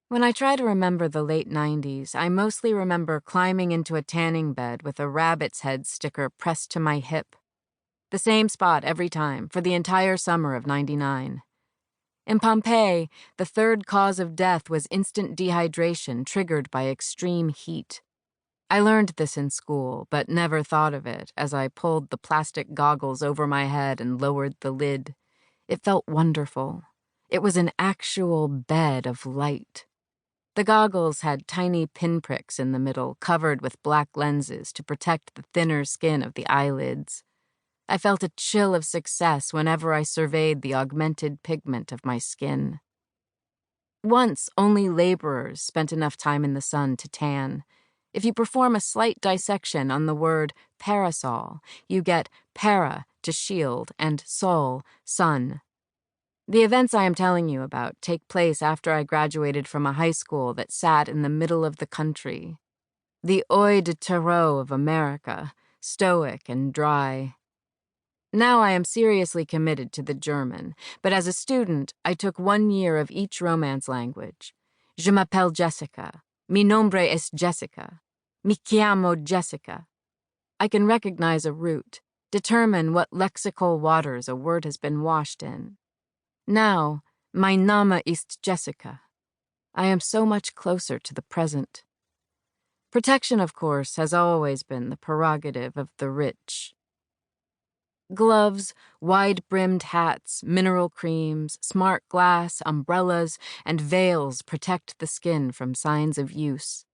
When I try to remember the late 90s, I mostly remember climbing into a tanning bed with a rabbit's head sticker pressed to my hip. The same spot every time, for the entire summer of '99. In Pompeii, the third cause of death was instant dehydration triggered by extreme heat. I learned this in school, but never thought of it as I pulled the plastic goggles over my head and lowered the lid. It felt wonderful. It was an actual bed of light. The goggles had tiny pinpricks in the middle, covered with black lenses to protect the thinner skin of the eyelids. I felt a chill of success whenever I surveyed the augmented pigment of my skin. Once, only laborers spent enough time in the sun to tan. If you perform a slight dissection on the word parasol, you get para, to shield, and sol, sun. The events I am telling you about take place after I graduated from a high school that sat in the middle of the country. The Œil de Terreau of America, stoic and dry. Now I am seriously committed to the German, but as a student, I took 1 year of each Romance language. Je m'appelle Jessica. Mi nombre es Jessica. Mi chiamo Jessica. I can recognize a root, determine what lexical waters a word has been washed in. Now, mein Name ist Jessica. I am so much closer to the present. Protection, of course, has always been the prerogative of the rich. Gloves, wide-brimmed hats, mineral creams, smart glass, umbrellas, and veils protect the skin from signs of use.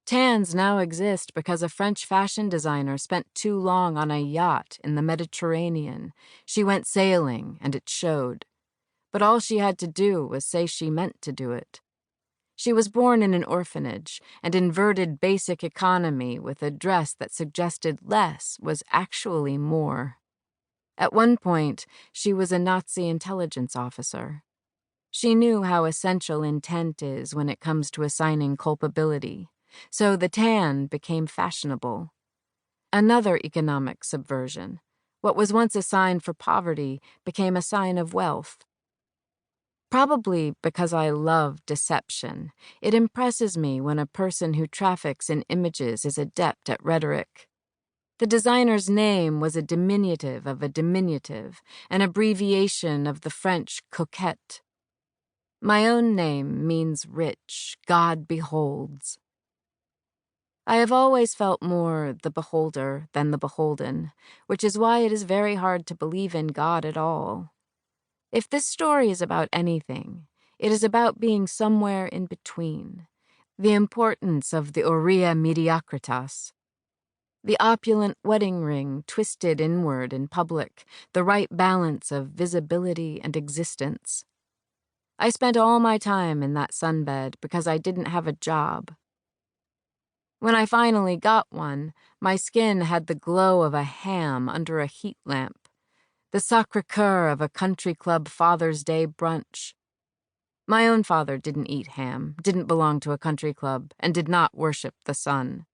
Tans now exist because a French fashion designer spent too long on a yacht in the Mediterranean. She went sailing, and it showed. But all she had to do was say she meant to do it. She was born in an orphanage, and inverted basic economy with a dress that suggested less was actually more. At one point, she was a Nazi intelligence officer. She knew how essential intent is when it comes to assigning culpability, so the tan became fashionable. Another economic subversion. What was once a sign for poverty became a sign of wealth. Probably because I love deception, it impresses me when a person who traffics in images is adept at rhetoric. The designer's name was a diminutive of a diminutive, an abbreviation of the French coquette. My own name means rich, God beholds. I have always felt more the beholder than the beholden, which is why it is very hard to believe in God at all. If this story is about anything, it is about being somewhere in between, the importance of the aurea mediocritas. The opulent wedding ring twisted inward in public, the right balance of visibility and existence. I spent all my time in that sunbed because I didn't have a job. When I finally got one, my skin had the glow of a ham under a heat lamp, the sacre-cœur of a country club Father's Day brunch. My own father didn't eat ham, didn't belong to a country club, and did not worship the sun.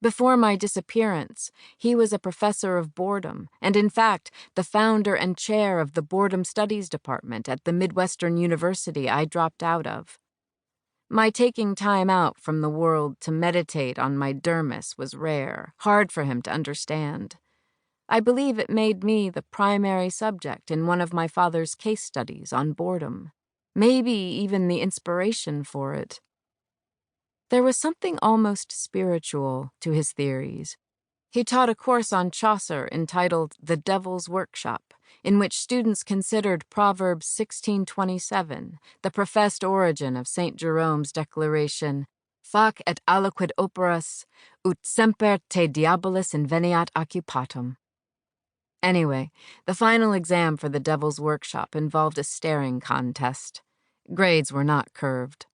Before my disappearance, he was a professor of boredom, and in fact, the founder and chair of the Boredom Studies department at the Midwestern University I dropped out of. My taking time out from the world to meditate on my dermis was rare, hard for him to understand. I believe it made me the primary subject in one of my father's case studies on boredom, maybe even the inspiration for it. There was something almost spiritual to his theories. He taught a course on Chaucer entitled The Devil's Workshop, in which students considered Proverbs 16:27, the professed origin of St. Jerome's declaration, Fac et aliquid operas, ut semper te diabolis inveniat occupatum. Anyway, the final exam for The Devil's Workshop involved a staring contest. Grades were not curved.